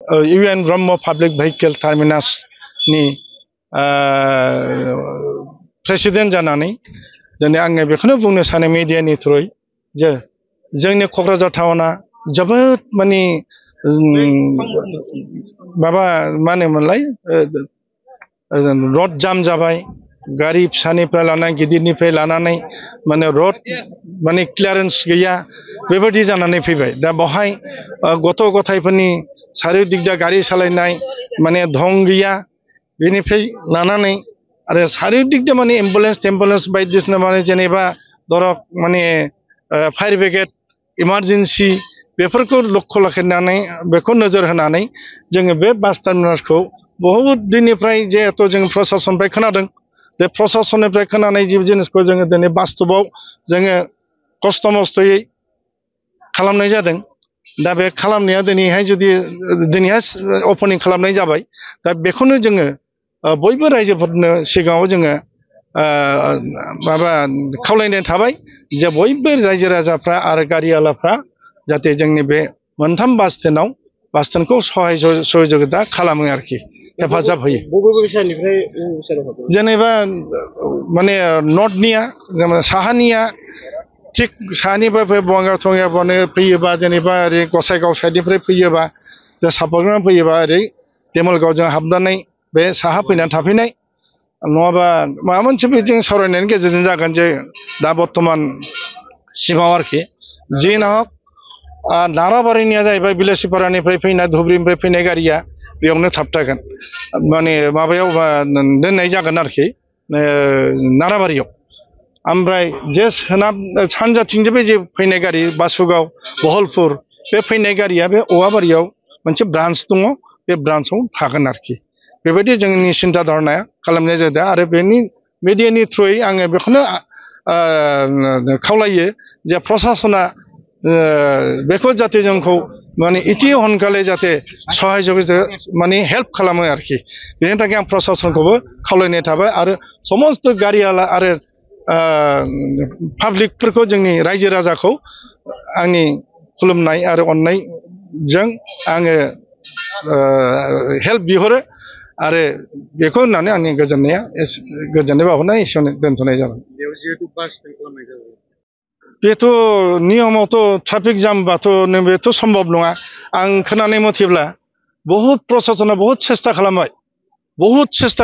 UN Brahmo Public Vehicle Terminus ni President जानानै दिनै आङो बेखौनो बुंनो सानो मिडियानि थ्रुयै जे जोंनि क'क्राझार टाउना जोबोद माने माबा मा होनोमोनलाय रड जाम जाबाय गारि फिसानिफ्राय लानानै गिदिरनिफ्राय लानानै माने रड माने क्लियारेन्स गैया बेबायदि जानानै फैबाय दा बेवहाय गथ' गथायफोरनि सारिदिगदा गारि सालायनाय माने धं गैया बेनिफ्राय लानानै आरो सारिदिगदा माने एम्बुलेन्स बायदिसिना माने जेनेबा धरक माने फायर ब्रिगेड इमारजेन्सि बेफोरखौ लक्ष्य लाखिनानै बेखौ नोजोर होनानै जोङो बे बास टार्मिनासखौ बहुत दिननिफ्राय जिहेतु जों प्रशासननिफ्राय खोनादों बे प्रशासननिफ्राय खोनानाय जि जिनिसखौ जोङो दिनै बास्तबाव जोङो खस्थ' मस्थ'यै खालामनाय जादों दा बे खालामनाया दिनैहाय जुदि दिनैहाय अपेनिं खालामनाय जाबाय दा बेखौनो जोङो बयबो रायजोफोरनो सिगाङाव जोङो माबा खावलायनाय थाबाय जे बयबो रायजो राजाफ्रा आरो गारियालाफ्रा जाहाथे जोंनि बे मोनथाम बास स्टेन्डखौ सहाय सहयोगिता खालामो आरोखि हेफाजाब होयो जेनेबा माने नर्थनिया साहानिया थिग साहानिफ्राय बङाइगाव थङाइगाव फैयोबा जेनेबा ओरै गसाइगाव साइडनिफ्राय फैयोबा जे सापागुरिनिफ्राय फैयोबा ओरै देमलगावजों हाबनानै बे साहा फैनानै थाफैनाय नङाबा माबा मोनसे जों सावरायनायनि गेजेरजों जागोन जे दा बर्थमान सिगाङाव आरोखि जेन हक नाराबारिनिया जाहैबाय बिलासिपारानिफ्राय फैनाय धुबुरीनिफ्राय फैनाय गारिया बेयावनो थाबथागोन माने माबायाव दोननाय जागोन आरोखि नाराबारियाव ओमफ्राय जे सोनाब सानजाथिंजाय जे फैनाय गारि बासुगाव बहलपुर बे फैनाय गारिया बे औवाबारियाव मोनसे ब्रान्स दङ बे ब्रान्सआव थागोन आरोखि बेबायदि जोंनि सिन्था धारनाया खालामनाय जादों आरो बेनि मिडियानि थ्रुयै आङो बेखौनो खावलायो जे प्रशासना बेखौ जाहाथे जोंखौ माने इति हनखालि जाहाथे सहाय जगिता माने हेल्प खालामो आरोखि बेनि थाखाय आं प्रशासनखौबो खावलायनाय थाबाय आरो समस्त गारियाला आरो पाब्लिकफोरखौ जोंनि रायजो राजाखौ आंनि खुलुमनाय आरो अननायजों आङो हेल्प बिहरो आरो बेखौ होननानै आंनि गोजोननाय बावहरनाय एसेयावनो दोनथ'नाय जाबाय बेथ' नियमावथ' ट्राफिक जामबाथ' बेथ' सम्भब नङा आं खोनानाय मथेब्ला बहुत प्रशासना बहुत सेस्था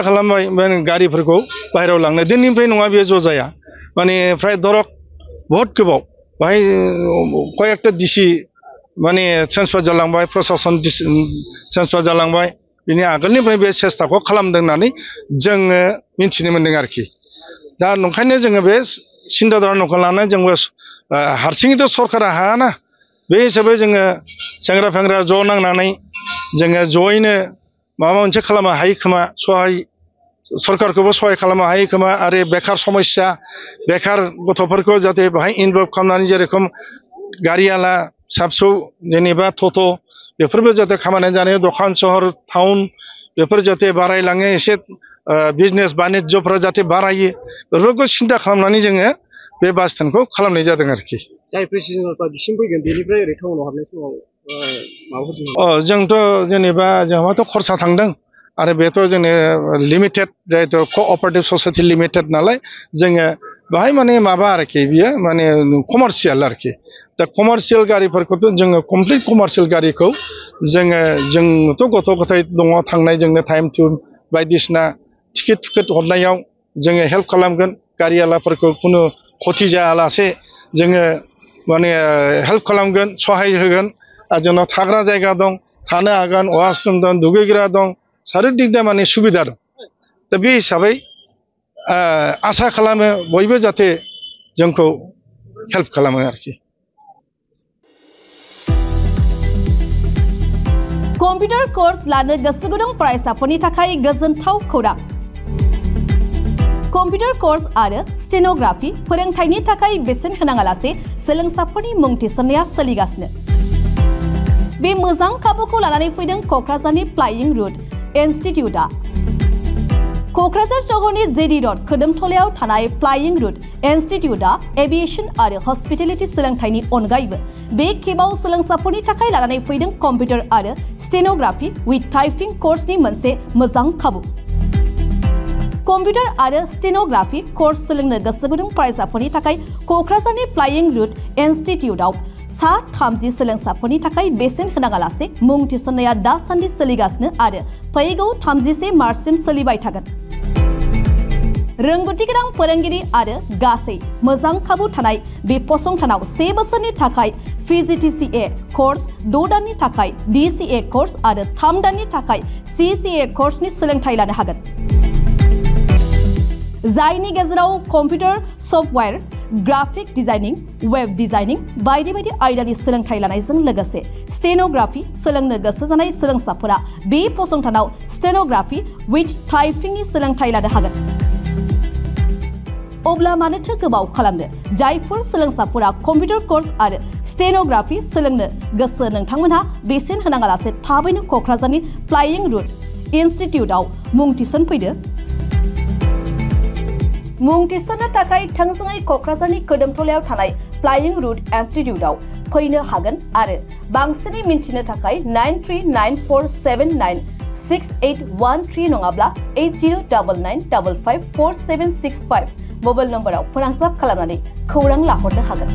खालामबाय माने गारिफोरखौ बाहेरायाव लांनो दिननिफ्राय नङा बेयो ज' जाया माने फ्राय धरक बहुत गोबाव बाहाय कयेकटा डिसि माने ट्रेन्सफार जालांबाय प्रशासन ट्रेन्सफार जालांबाय बिनि आगोलनिफ्राय बे सेस्थाखौ खालामदों होननानै जोङो मिथिनो मोन्दों आरोखि दा नंखायनो जोङो बे सिन्था धारनाखौ लानानै जोंबो हारसिङैथ' सरकारा हायाना बे हिसाबै जोङो सेंग्रा फेंग्रा ज' नांनानै जोङो जयैनो माबा मोनसे खालामनो हायो खोमा सहाय सरकारखौबो सहाय खालामनो हायो खोमा आरो बेखार समस्या बेखार गथ'फोरखौ जाहाथे बाहाय इनभल्भ खालामनानै जेरेखम गारियाला फिसा फिसौ जेनेबा टट' बेफोरबो जाहाथे खामानि जानाय दखान सहर टाउन बेफोर जाहाथे बारायलाङो एसे बिजनेस बानिज्यफ्रा जाहाथे बारायो बेफोरखौ सिन्था खालामनानै जोङो बे बास स्टेन्डखौ खालामनाय जादों आरोखि जाय प्रेसिडेन्टफ्रा बिसिम फैगोन बेनिफ्राय ओरै टाउनाव हाबनाय समाव माबाफोर जोंथ' जेनेबा जोंहाथ' खरसा थांदों आरो बेथ' जोंनि लिमिटेड जिहेतु क'अपारेटिभ ससाइटि लिमिटेड नालाय जोङो बाहाय माने माबा आरोखि बियो माने कमार्शियेल आरोखि दा कमार्शियेल गारिफोरखौथ' जोङो कमप्लिट कमार्शियेल गारिखौ जोंथ' गथ' गथाय दङ थांनाय जोंनो टाइम टिउन बायदिसिना टिकेट हरनायाव जोङो हेल्प खालामगोन गारियालाफोरखौ खुनु खथि जायालासे जोङो माने हेल्प खालामगोन सहाय होगोन आरो जोंनाव थाग्रा जायगा दं थानो हागोन वाशरुम दं दुगैग्रा दं सारिदिगदा माने सुबिदा दं दा बे हिसाबै आसा खालामो बयबो जाहाथे जोंखौ हेल्प खालामो आरोखि कम्पिउटार कोर्स लानो गोसो गुदुं फरायसाफोरनि थाखाय गोजोनथाव खौरां कम्पिउटार कोर्स आरो स्टेनोग्राफि फोरोंथायनि थाखाय बेसेन होनाङालासे सोलोंसाफोरनि मुं थिसननाया सोलिगासिनो बे मोजां खाबुखौ लानानै फैदों क'क्राझारनि फ्लाइंग रुट इनस्टिट्यूटआ क'क्राझार सहरनि जेडी रड खोदोमथलायाव थानाय फ्लाइंग रुट इनस्टिट्यूटआ एभिएशन आरो हस्पिटेलिटी सोलोंथाइनि अनगायैबो बे खेबाव सोलोंसाफोरनि थाखाय लानानै फैदों कम्पिउटार आरो स्टेनोग्राफी विथ टाइपिंग कोर्सनि मोनसे मोजां खाबु। कम्पिउटार आरो स्टेनोग्राफी कोर्स सोलोंनो गोसो गुदुं फरायसाफोरनि थाखाय क'क्राझारनि फ्लाइंग रुट इनस्टिट्यूटआव सा 30 सोलोंसाफोरनि थाखाय बेसेन होनाङालासे मुं थिसननाया दासान्दि सोलिगासिनो आरो फैगौ 31 मार्चसिम सोलिबाय थागोन। रोंगौथि गोनां फोरोंगिरि आरो गासै मोजां खाबु थानाय बे फसंथानाव 1 बोसोरनि थाखाय PGDCA कोर्स, 6 दाननि थाखाय DCA कोर्स आरो 3 दाननि थाखाय CCA कोर्सनि सोलोंथाइ लानो हागोन। जायनि गेजेराव computer software, graphic designing, web designing बायदि बायदि आयदानि सोलोंथाइ लानायजों लोगोसे स्टेनोग्राफी सोलोंनो गोसो जानाय सोलोंसाफोरा बे फसंथानाव स्टेनोग्राफी विथ टाइपिंनि सोलोंथाइ लानो हागोन। अब्ला मानोथो गोबाव खालामनो? जायफोर सोलोंसाफोरा कम्पिउटार कोर्स आरो स्टेनोग्राफी सोलोंनो गोसो नोंथांमोनहा बेसेन होनाङालासे थाबैनो क'क्राझारनि फ्लाइंग रुट इनस्टिट्यूटआव मुं थिसनफैदो। मुं थिसननो थाखाय थोंजोङै क'क्राझारनि खोदोमथलायाव थानाय फ्लाइंग रुट इनस्टिट्यूटआव फैनो हागोन आरो बांसिनै मिन्थिनो थाखाय 9394796813 नङाब्ला 8099554765 मबाइल नम्बराव फोनांजाब खालामनानै खौरां लाहरनो हागोन।